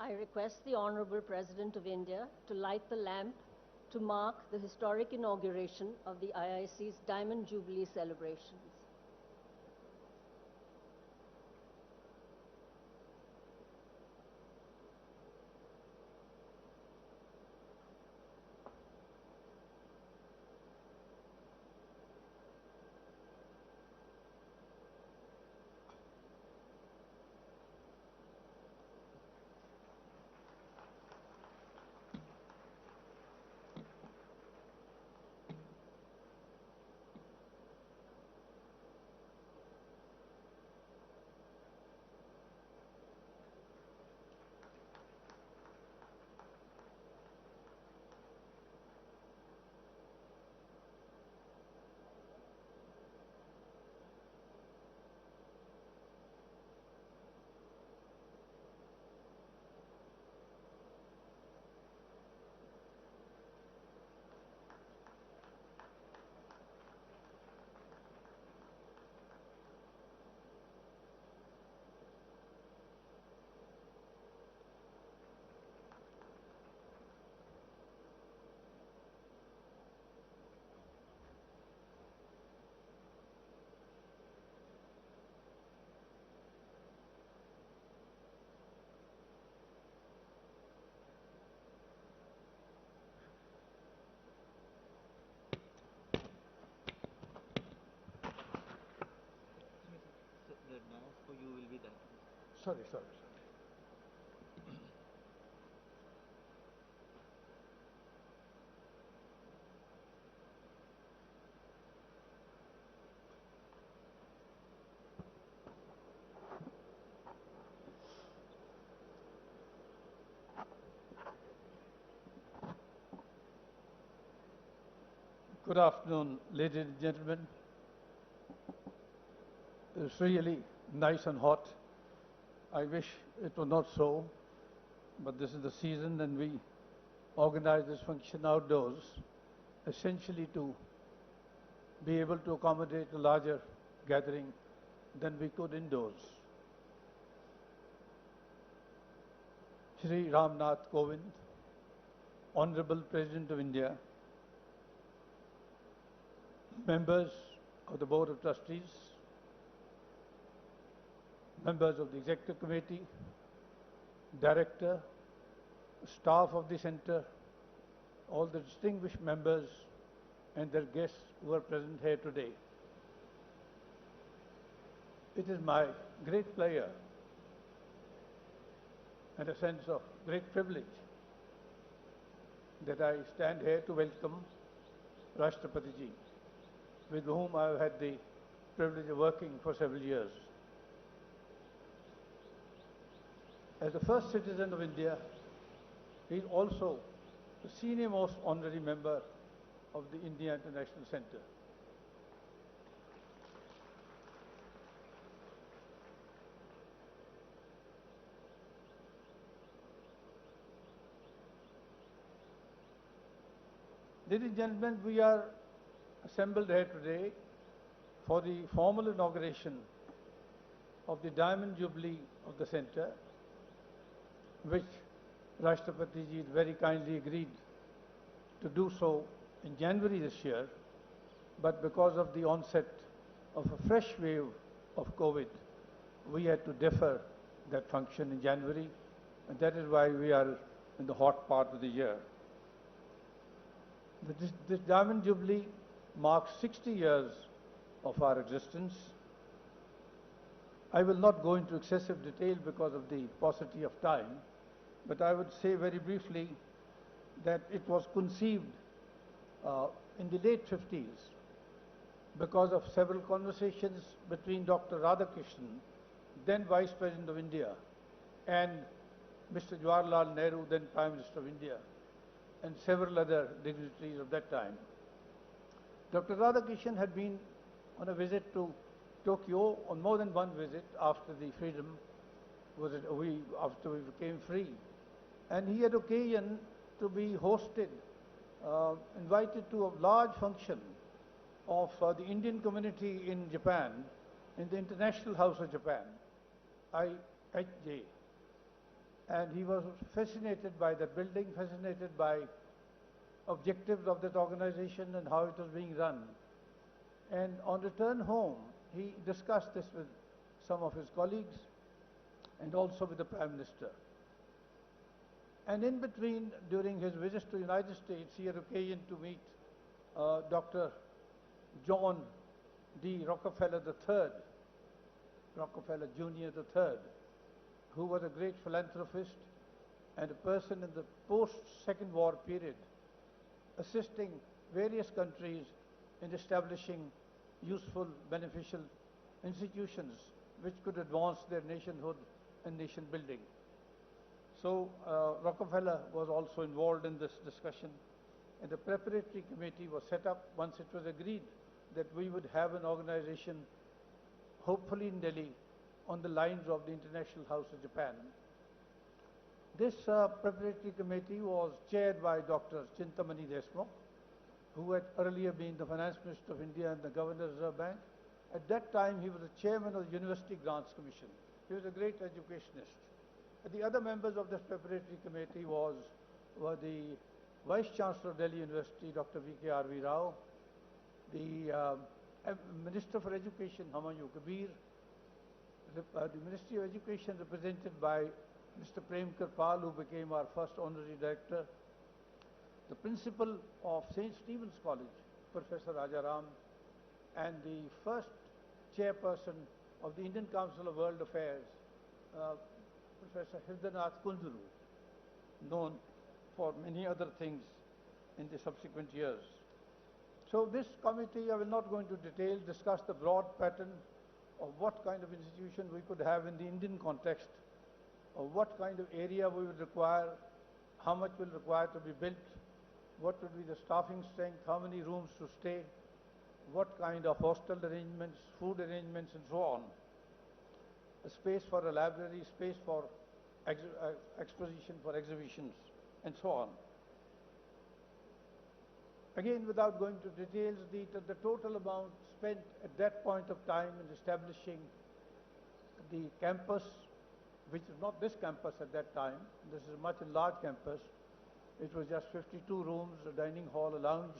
I request the Honorable President of India to light the lamp to mark the historic inauguration of the IIC's Diamond Jubilee celebrations. The dance for you will be done. Sorry. Good afternoon, ladies and gentlemen. It's really nice and hot. I wish it were not so, but this is the season and we organize this function outdoors, essentially to be able to accommodate a larger gathering than we could indoors. Shri Ramnath Kovind, Honorable President of India, members of the Board of Trustees, members of the Executive Committee, Director, staff of the Centre, all the distinguished members and their guests who are present here today. It is my great pleasure and a sense of great privilege that I stand here to welcome Rashtrapati Ji, with whom I have had the privilege of working for several years. As the first citizen of India, he is also the senior most honorary member of the India International Centre. Ladies and gentlemen, we are assembled here today for the formal inauguration of the Diamond Jubilee of the Centre, which Rashtrapati Ji very kindly agreed to do so in January this year, but because of the onset of a fresh wave of COVID, we had to defer that function in January, and that is why we are in the hot part of the year. This Diamond Jubilee marks 60 years of our existence. I will not go into excessive detail because of the paucity of time, but I would say very briefly that it was conceived in the late 50s because of several conversations between Dr. Radhakrishnan, then Vice President of India, and Mr. Jawaharlal Nehru, then Prime Minister of India, and several other dignitaries of that time. Dr. Radhakrishnan had been on a visit to Tokyo, on more than one visit after the freedom after we became free, and he had occasion to be hosted, invited to a large function of the Indian community in Japan, in the International House of Japan, 𝐼𝐥𝐥𝐥𝐵. And he was fascinated by that building, fascinated by objectives of that organization and how it was being run. And on return home, he discussed this with some of his colleagues and also with the Prime Minister. And in between, during his visits to the United States, he had occasion to meet Dr. John D. Rockefeller III, Rockefeller Jr. III, who was a great philanthropist and a person in the post-Second War period, assisting various countries in establishing useful, beneficial institutions which could advance their nationhood and nation building. So Rockefeller was also involved in this discussion, and the preparatory committee was set up once it was agreed that we would have an organization, hopefully in Delhi, on the lines of the International House of Japan. This preparatory committee was chaired by Dr. Chintamani Desmukh, who had earlier been the Finance Minister of India and the Governor of the Reserve Bank. At that time, he was the chairman of the University Grants Commission. He was a great educationist. The other members of this preparatory committee were the Vice Chancellor of Delhi University, Dr. V.K.R.V. Rao, the Minister for Education, Humayun Kabir, the Ministry of Education represented by Mr. Prem Kirpal, who became our first honorary director, the principal of St. Stephen's College, Professor Rajaram, and the first chairperson of the Indian Council of World Affairs, Professor Hridaynath Kunjuru, known for many other things in the subsequent years. So this committee, I will not go into detail, discussed the broad pattern of what kind of institution we could have in the Indian context, of what kind of area we would require, how much will require to be built, what would be the staffing strength, how many rooms to stay, what kind of hostel arrangements, food arrangements, and so on. A space for a library, space for exposition, for exhibitions, and so on. Again, without going to details, the total amount spent at that point of time in establishing the campus, which is not this campus at that time, this is a much enlarged campus. It was just 52 rooms, a dining hall, a lounge,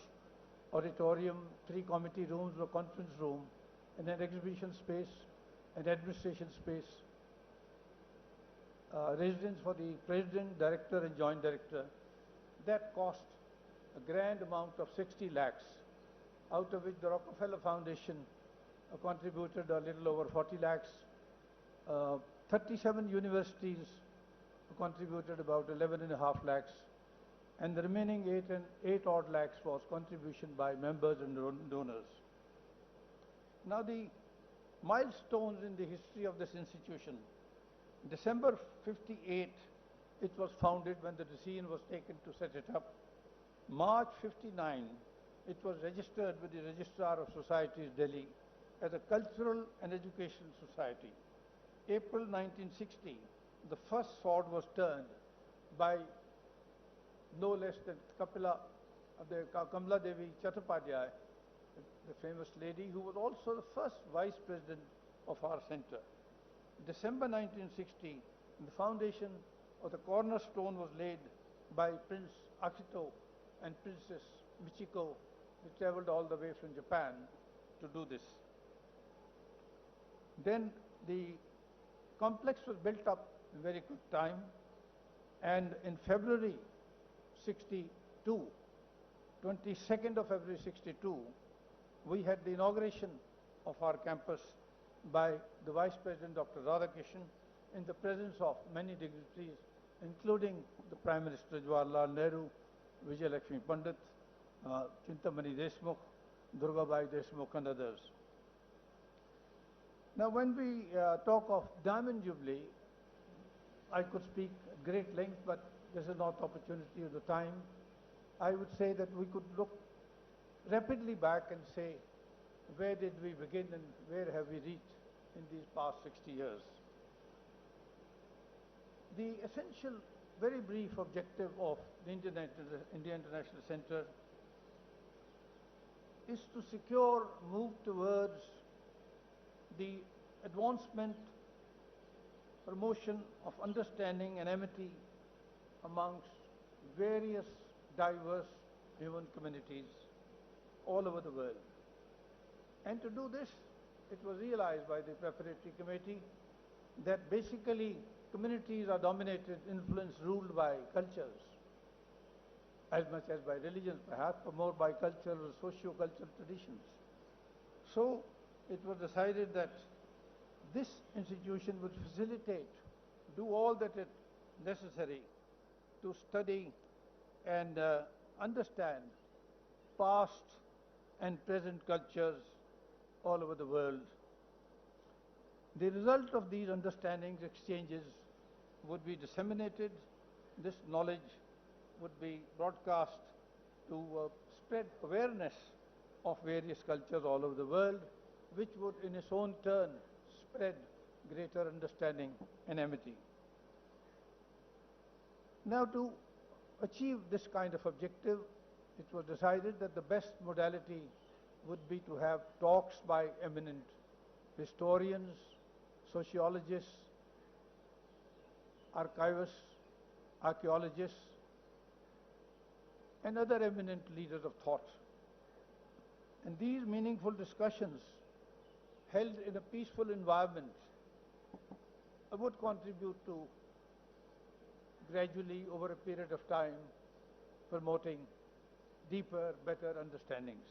auditorium, 3 committee rooms, a conference room, and an exhibition space, an administration space, residence for the president, director, and joint director. That cost a grand amount of 60 lakhs, out of which the Rockefeller Foundation contributed a little over 40 lakhs. 37 universities contributed about 11.5 lakhs, and the remaining 8 odd lakhs was contribution by members and donors. Now the milestones in the history of this institution. December 58, it was founded when the decision was taken to set it up. March 59, it was registered with the Registrar of Societies, Delhi, as a cultural and educational society. April 1960, the first sword was turned by no less than Kamala Devi Chattopadhyay, the famous lady who was also the first vice president of our center. December 1960, the foundation or the cornerstone was laid by Prince Akito and Princess Michiko. They traveled all the way from Japan to do this. Then the complex was built up in very quick time, and in February 62, 22nd of February 62, we had the inauguration of our campus by the Vice President, Dr. Radhakrishnan, in the presence of many dignitaries, including the Prime Minister Jawaharlal Nehru, Vijay Lakshmi Pandit, Chintamani Desmukh, Durgabai Desmukh, and others. Now, when we talk of Diamond Jubilee, I could speak at great length, but this is not the opportunity of the time. I would say that we could look rapidly back and say, where did we begin and where have we reached in these past 60 years? The essential, very brief objective of the India International Center is to secure, move towards the advancement promotion of understanding and amity amongst various diverse human communities all over the world. And to do this, it was realized by the preparatory committee that basically communities are dominated, influenced, ruled by cultures, as much as by religions perhaps, but more by cultural, socio-cultural traditions. So it was decided that this institution would facilitate, do all that is necessary to study and understand past and present cultures all over the world. The result of these understandings, exchanges, would be disseminated. This knowledge would be broadcast to spread awareness of various cultures all over the world, which would in its own turn spread greater understanding and amity. Now, to achieve this kind of objective, it was decided that the best modality would be to have talks by eminent historians, sociologists, archivists, archaeologists, and other eminent leaders of thought. And these meaningful discussions held in a peaceful environment would contribute to gradually over a period of time promoting deeper, better understandings.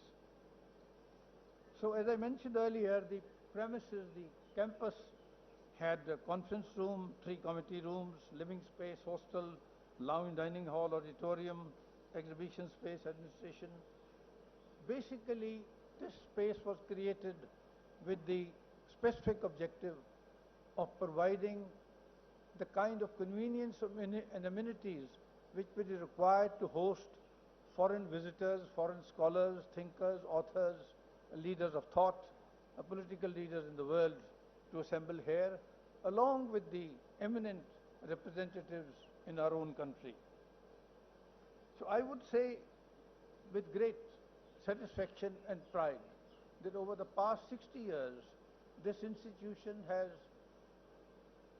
So as I mentioned earlier, the premises, the campus had a conference room, 3 committee rooms, living space, hostel, lounge, dining hall, auditorium, exhibition space, administration. Basically, this space was created with the specific objective of providing the kind of convenience and amenities which would be required to host foreign visitors, foreign scholars, thinkers, authors, leaders of thought, political leaders in the world to assemble here, along with the eminent representatives in our own country. So I would say with great satisfaction and pride that over the past 60 years, this institution has,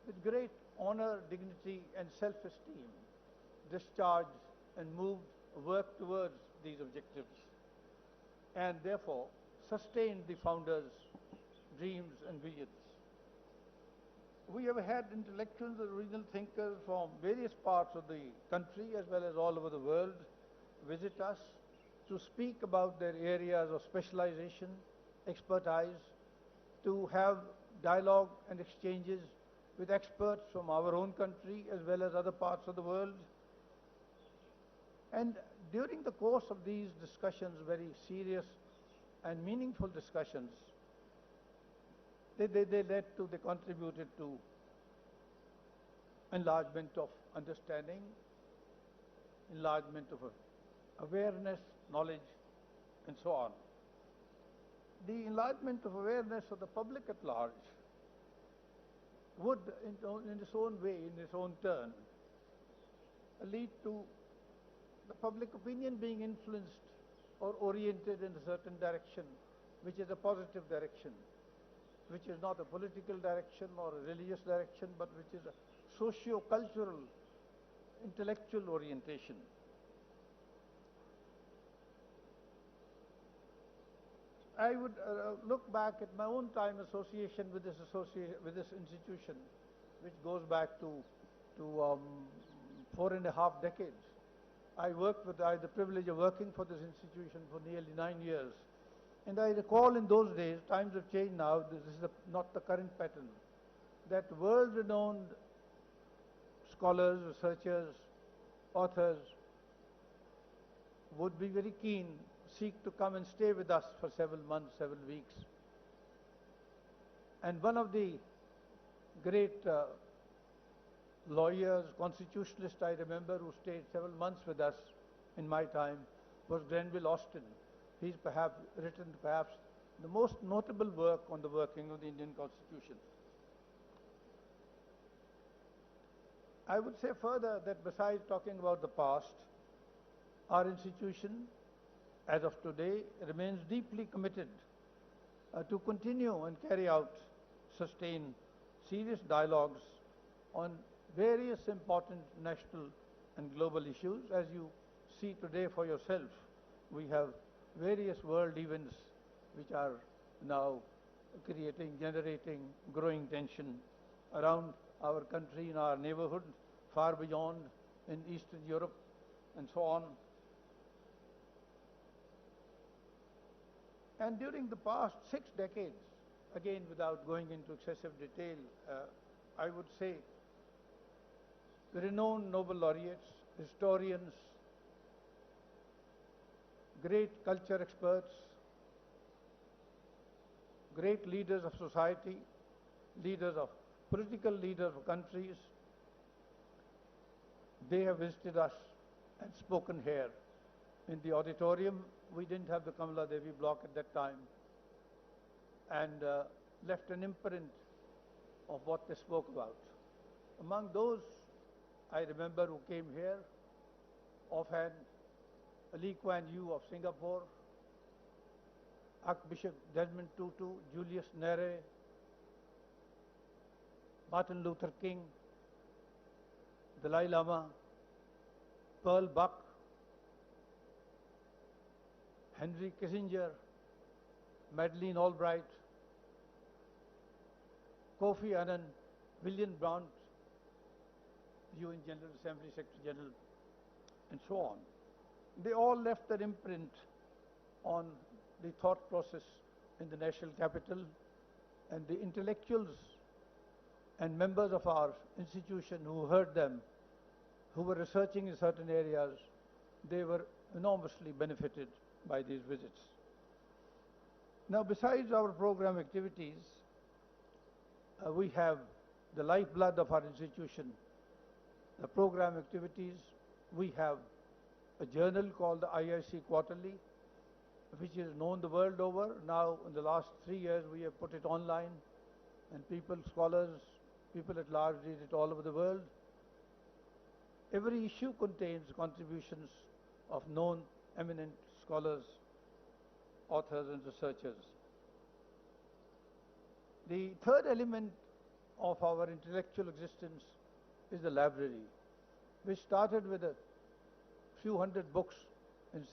with great honor, dignity, and self-esteem, discharged and worked towards these objectives, and therefore sustained the founders' dreams and visions. We have had intellectuals and original thinkers from various parts of the country as well as all over the world visit us to speak about their areas of specialization, expertise, to have dialogue and exchanges with experts from our own country as well as other parts of the world. And during the course of these discussions, very serious and meaningful discussions, they contributed to enlargement of understanding, enlargement of awareness, knowledge, and so on. The enlargement of awareness of the public at large would, in its own way, in its own turn, lead to the public opinion being influenced or oriented in a certain direction, which is a positive direction, which is not a political direction or a religious direction, but which is a socio-cultural, intellectual orientation. I would look back at my own time association with this institution, which goes back to 4.5 decades. I had the privilege of working for this institution for nearly 9 years. And I recall in those days, times have changed now, this is not the current pattern, that world-renowned scholars, researchers, authors would be very keen, seek to come and stay with us for several months, several weeks. And one of the great lawyers, constitutionalists, I remember, who stayed several months with us in my time was Grenville Austin. He's written perhaps the most notable work on the working of the Indian Constitution. I would say further that besides talking about the past, our institution, as of today, remains deeply committed to continue and carry out, sustain serious dialogues on various important national and global issues. As you see today for yourself, we have various world events which are now generating growing tension around our country, in our neighborhood, far beyond, in Eastern Europe, and so on. And during the past 6 decades, again without going into excessive detail, I would say the renowned Nobel laureates, historians, great culture experts, great leaders of society, political leaders of countries, they have visited us and spoken here. In the auditorium, we didn't have the Kamala Devi block at that time, and left an imprint of what they spoke about. Among those I remember who came here, offhand, Lee Kuan Yew of Singapore, Archbishop Desmond Tutu, Julius Nyerere, Martin Luther King, Dalai Lama, Pearl Buck, Henry Kissinger, Madeleine Albright, Kofi Annan, William Brandt, UN General Assembly Secretary General, and so on. They all left their imprint on the thought process in the national capital, and the intellectuals and members of our institution who heard them, who were researching in certain areas, they were enormously benefited by these visits. Now, besides our program activities, we have the lifeblood of our institution, the program activities. We have a journal called the IIC Quarterly, which is known the world over. Now, in the last 3 years, we have put it online, and people, scholars, people at large read it all over the world. Every issue contains contributions of known, eminent scholars, authors, and researchers. The third element of our intellectual existence is the library, which started with a few hundred books in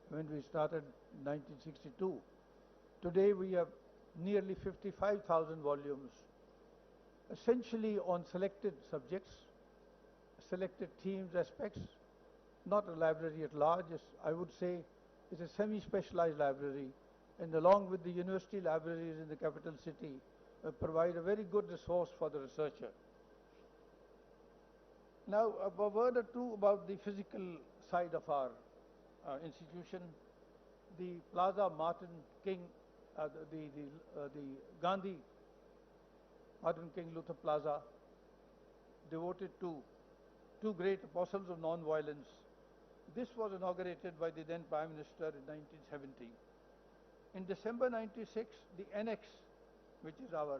when we started in 1962. Today we have nearly 55,000 volumes, essentially on selected subjects, selected themes, aspects, not a library at large. I would say it's a semi-specialized library, and along with the university libraries in the capital city, provide a very good resource for the researcher. Now, a word or two about the physical side of our institution. The Plaza Martin King, the Gandhi Martin King Luther Plaza, devoted to two great apostles of non-violence. This was inaugurated by the then Prime Minister in 1970. In December 96, the Annex, which is our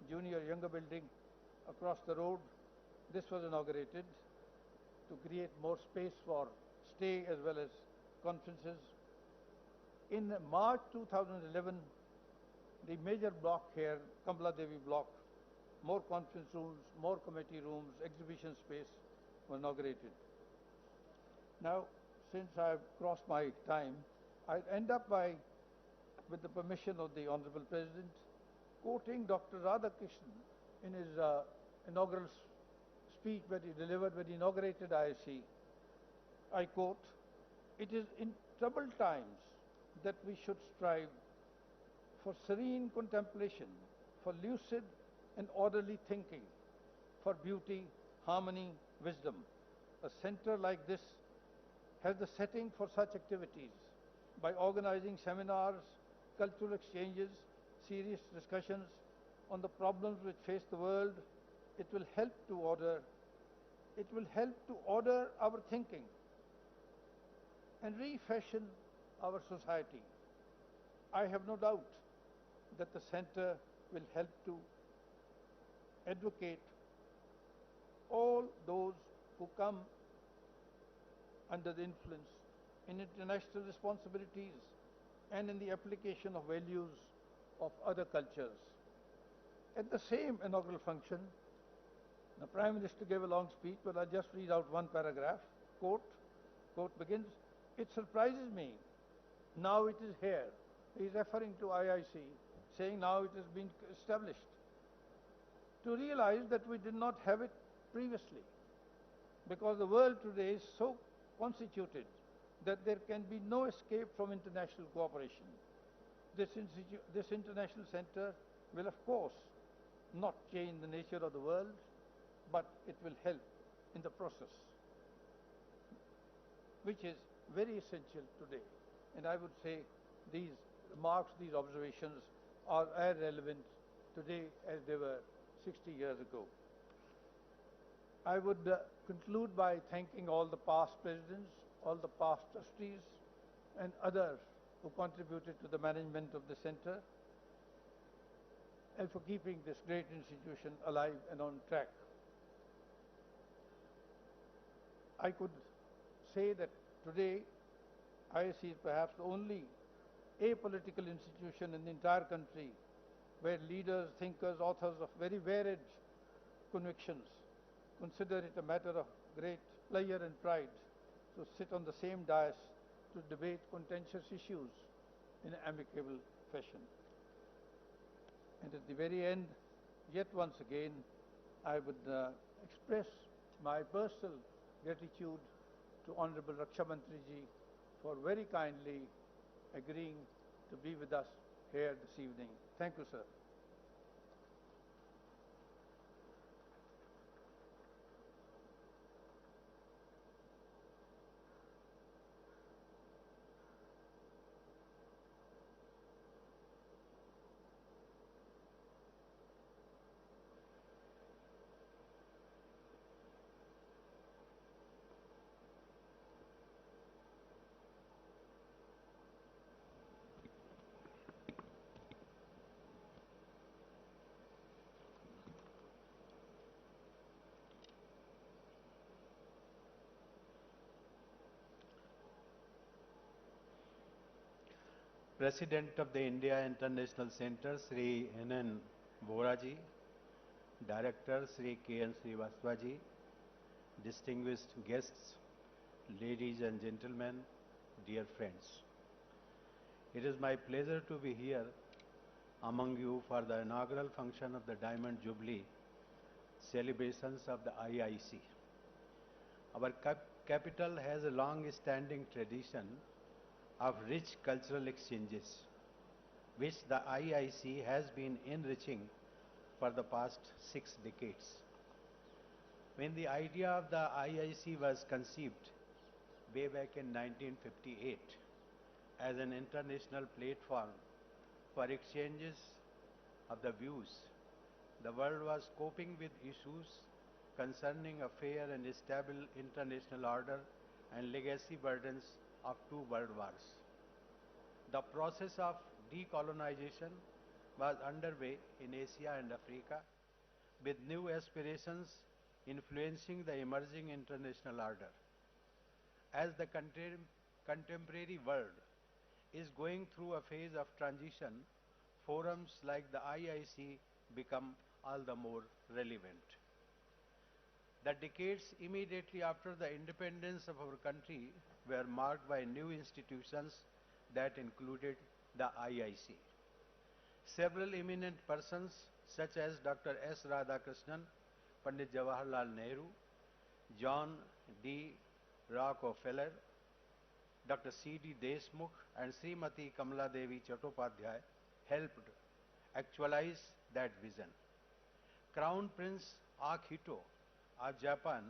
junior younger building across the road, this was inaugurated to create more space for stay as well as conferences. In March 2011, the major block here, Kamala Devi block, more conference rooms, more committee rooms, exhibition space were inaugurated. Now, since I've crossed my time, I'll end up by, with the permission of the Honorable President, quoting Dr. Radhakrishnan in his inaugural speech that he delivered when he inaugurated IIC. I quote, "It is in troubled times that we should strive for serene contemplation, for lucid and orderly thinking, for beauty, harmony, wisdom. A center like this has the setting for such activities. By organizing seminars, cultural exchanges, serious discussions on the problems which face the world, it will help to order our thinking and refashion our society. I have no doubt that the center will help to advocate all those who come under the influence in international responsibilities and in the application of values of other cultures." At the same inaugural function, The Prime Minister gave a long speech, but I'll just read out one paragraph. Quote begins, "It surprises me, now it is here." He is referring to IIC, saying now it has been established. "To realize that we did not have it previously, because the world today is so constituted that there can be no escape from international cooperation. This international center will, of course, not change the nature of the world, but it will help in the process, which is very essential today." And I would say these remarks, these observations are as relevant today as they were 60 years ago. I would conclude by thanking all the past presidents, all the past trustees, and others who contributed to the management of the center and for keeping this great institution alive and on track. I could say that today IIC is perhaps the only apolitical institution in the entire country where leaders, thinkers, authors of very varied convictions consider it a matter of great pleasure and pride to sit on the same dais to debate contentious issues in an amicable fashion. And at the very end, yet once again, I would express my personal gratitude to Honorable Raksha Mantri ji for very kindly agreeing to be with us here this evening. Thank you, sir. President of the India International Center, Sri N.N. Vora ji, Director, Sri K.N. Srivastava ji, distinguished guests, ladies and gentlemen, dear friends. It is my pleasure to be here among you for the inaugural function of the Diamond Jubilee celebrations of the IIC. Our capital has a long-standing tradition of rich cultural exchanges, which the IIC has been enriching for the past 6 decades. When the idea of the IIC was conceived way back in 1958 as an international platform for exchanges of the views, the world was coping with issues concerning a fair and stable international order and legacy burdens of 2 world wars. The process of decolonization was underway in Asia and Africa, with new aspirations influencing the emerging international order. As the contemporary world is going through a phase of transition, forums like the IIC become all the more relevant. The decades immediately after the independence of our country were marked by new institutions that included the IIC. Several eminent persons such as Dr. S. Radhakrishnan, Pandit Jawaharlal Nehru, John D. Rockefeller, Dr. C. D. Deshmukh and Srimati Kamala Devi Chattopadhyay helped actualize that vision. Crown Prince 𝐼𝐸ru of Japan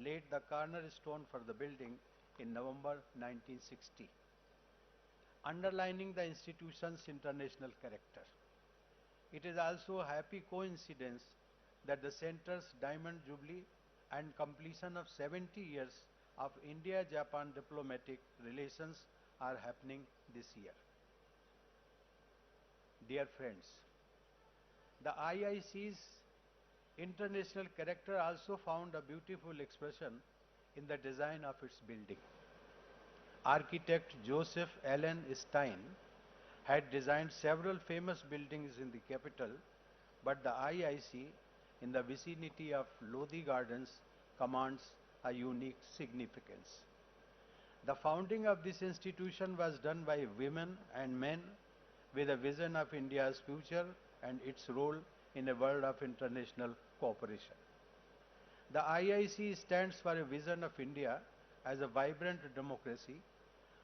laid the cornerstone for the building in November 1960, underlining the institution's international character. It is also a happy coincidence that the center's Diamond Jubilee and completion of 70 years of India-Japan diplomatic relations are happening this year. Dear friends, the IIC's international character also found a beautiful expression in the design of its building. Architect Joseph Allen Stein had designed several famous buildings in the capital, but the IIC in the vicinity of Lodi Gardens commands a unique significance. The founding of this institution was done by women and men with a vision of India's future and its role in a world of international cooperation. The IIC stands for a vision of India as a vibrant democracy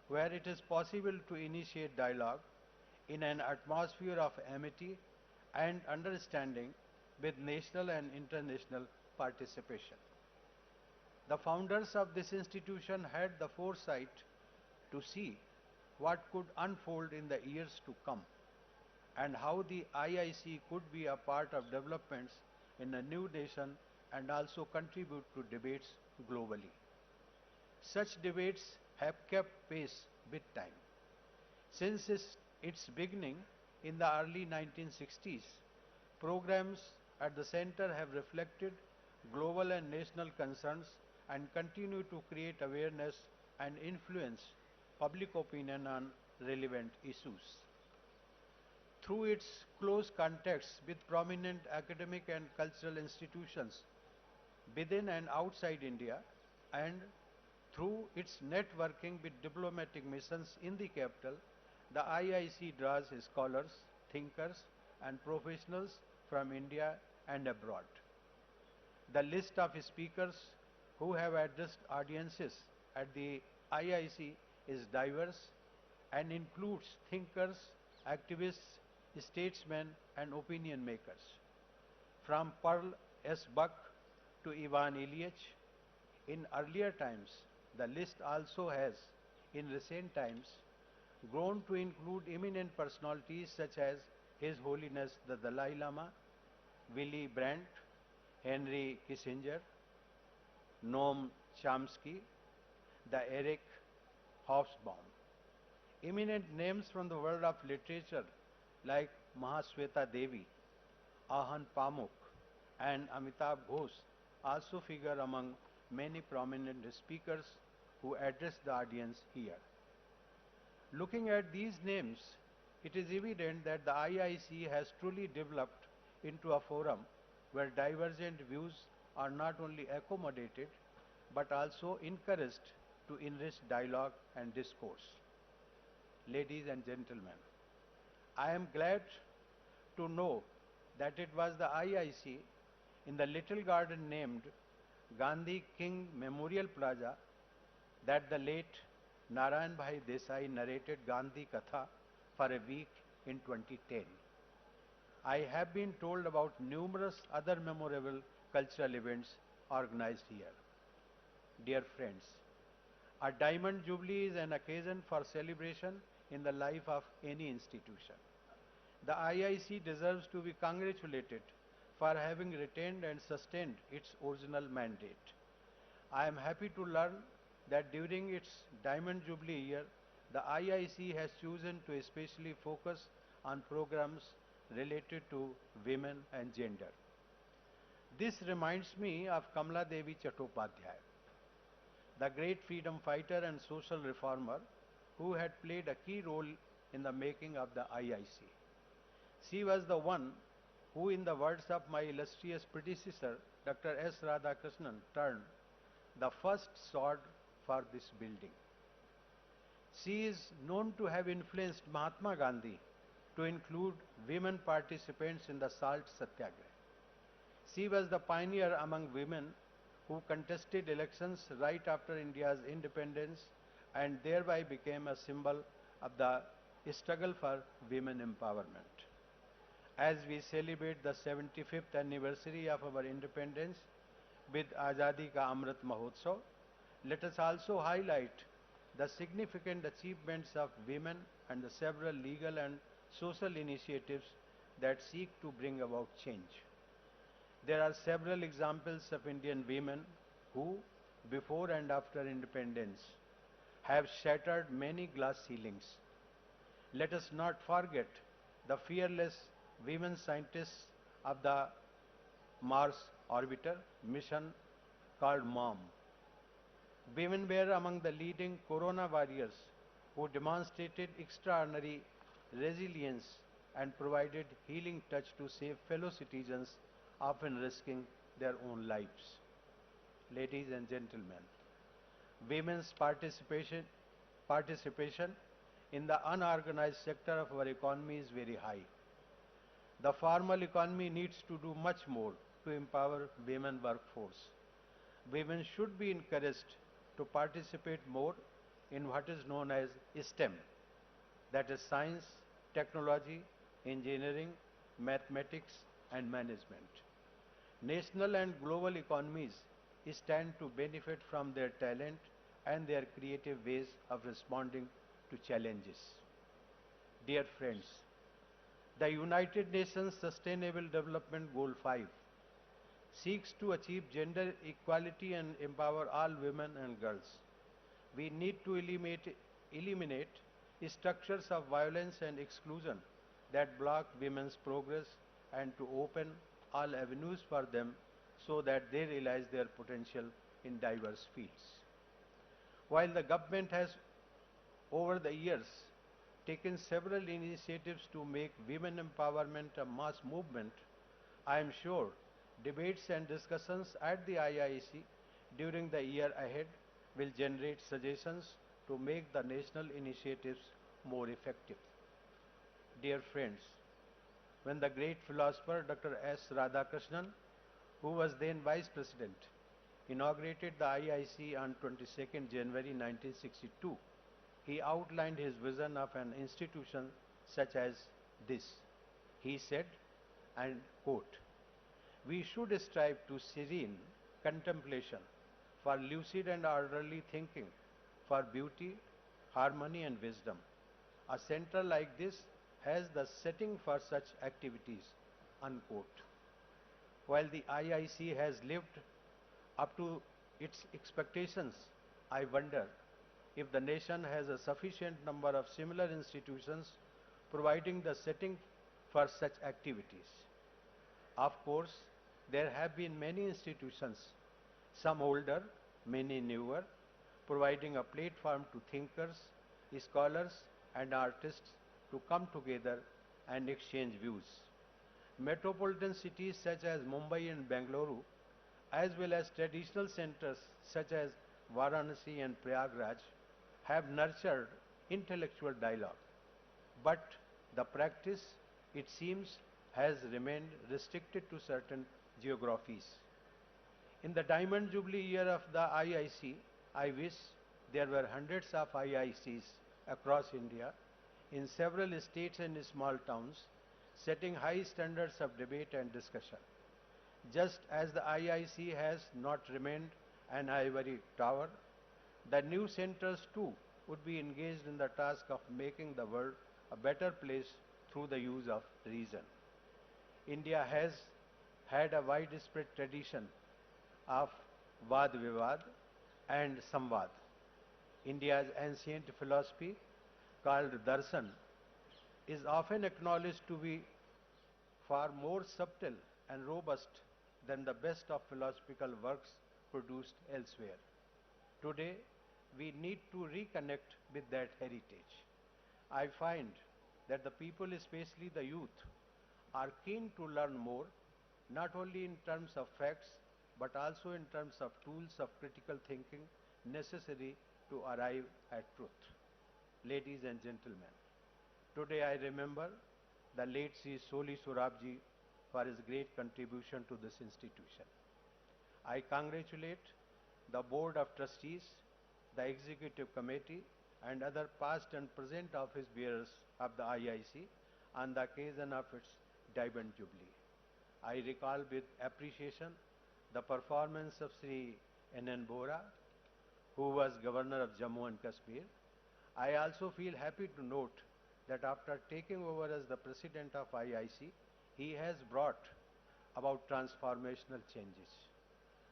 where it is possible to initiate dialogue in an atmosphere of amity and understanding with national and international participation. The founders of this institution had the foresight to see what could unfold in the years to come and how the IIC could be a part of developments in a new nation and also contribute to debates globally. Such debates have kept pace with time. Since its beginning in the early 1960s, programs at the center have reflected global and national concerns and continue to create awareness and influence public opinion on relevant issues. Through its close contacts with prominent academic and cultural institutions within and outside India, and through its networking with diplomatic missions in the capital, the IIC draws scholars, thinkers and professionals from India and abroad. The list of speakers who have addressed audiences at the IIC is diverse and includes thinkers, activists, statesmen and opinion makers. From Pearl S. Buck to Ivan Ilyich, in earlier times, the list also has, in recent times, grown to include eminent personalities such as His Holiness the Dalai Lama, Willy Brandt, Henry Kissinger, Noam Chomsky, the Eric Hobsbawm. Eminent names from the world of literature like Mahasweta Devi, Ahan Pamuk and Amitabh Ghosh also figure among many prominent speakers who address the audience here. Looking at these names, it is evident that the IIC has truly developed into a forum where divergent views are not only accommodated but also encouraged to enrich dialogue and discourse. Ladies and gentlemen, I am glad to know that it was the IIC in the little garden named Gandhi King Memorial Plaza that the late Narayan Bhai Desai narrated Gandhi Katha for a week in 2010. I have been told about numerous other memorable cultural events organized here. Dear friends, a Diamond Jubilee is an occasion for celebration in the life of any institution. The IIC deserves to be congratulated for having retained and sustained its original mandate. I am happy to learn that during its Diamond Jubilee year, the IIC has chosen to especially focus on programs related to women and gender. This reminds me of Kamala Devi Chattopadhyay, the great freedom fighter and social reformer who had played a key role in the making of the IIC. She was the one who, in the words of my illustrious predecessor, Dr. S. Radhakrishnan, turned the first sword for this building. She is known to have influenced Mahatma Gandhi to include women participants in the Salt Satyagraha. She was the pioneer among women who contested elections right after India's independence and thereby became a symbol of the struggle for women empowerment. As we celebrate the 75th anniversary of our independence with Azadi Ka Amrit Mahotsav, let us also highlight the significant achievements of women and the several legal and social initiatives that seek to bring about change. There are several examples of Indian women who, before and after independence, have shattered many glass ceilings. Let us not forget the fearless women scientists of the Mars orbiter mission called MOM. Women were among the leading corona warriors who demonstrated extraordinary resilience and provided healing touch to save fellow citizens often risking their own lives. Ladies and gentlemen, women's participation in the unorganized sector of our economy is very high. The formal economy needs to do much more to empower women workforce. Women should be encouraged to participate more in what is known as STEM, that is science, technology, engineering, mathematics and management. National and global economies stand to benefit from their talent and their creative ways of responding to challenges. Dear friends, the United Nations Sustainable Development Goal 5 seeks to achieve gender equality and empower all women and girls. We need to eliminate structures of violence and exclusion that block women's progress and to open all avenues for them so that they realize their potential in diverse fields. While the government has over the years taken several initiatives to make women empowerment a mass movement, I am sure debates and discussions at the IIC during the year ahead will generate suggestions to make the national initiatives more effective. Dear friends, when the great philosopher Dr. S. Radhakrishnan, who was then Vice President, inaugurated the IIC on 22nd January 1962, he outlined his vision of an institution such as this. He said, and quote, "We should strive to serene contemplation, for lucid and orderly thinking, for beauty, harmony and wisdom. A center like this has the setting for such activities," unquote. While the IIC has lived up to its expectations, I wonder if the nation has a sufficient number of similar institutions providing the setting for such activities. Of course, there have been many institutions, some older, many newer, providing a platform to thinkers, scholars and artists to come together and exchange views. Metropolitan cities such as Mumbai and Bengaluru, as well as traditional centers such as Varanasi and Prayagraj, have nurtured intellectual dialogue. But the practice, it seems, has remained restricted to certain geographies. In the Diamond Jubilee year of the IIC, I wish there were hundreds of IICs across India, in several states and small towns, setting high standards of debate and discussion. Just as the IIC has not remained an ivory tower, the new centers too would be engaged in the task of making the world a better place through the use of reason. India has had a widespread tradition of Vad Vivad and Samvad. India's ancient philosophy, called Darshan, is often acknowledged to be far more subtle and robust than the best of philosophical works produced elsewhere. Today, we need to reconnect with that heritage. I find that the people, especially the youth, are keen to learn more, not only in terms of facts, but also in terms of tools of critical thinking necessary to arrive at truth. Ladies and gentlemen, today I remember the late Sri Soli Sorabji for his great contribution to this institution. I congratulate the Board of Trustees, the Executive Committee and other past and present office bearers of the IIC on the occasion of its Diamond Jubilee. I recall with appreciation the performance of Sri N.N. Bora, who was Governor of Jammu and Kashmir. I also feel happy to note that after taking over as the President of IIC, he has brought about transformational changes.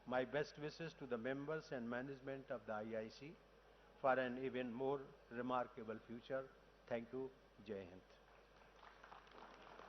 My best wishes to the members and management of the IIC for an even more remarkable future. Thank you. Jai Hind.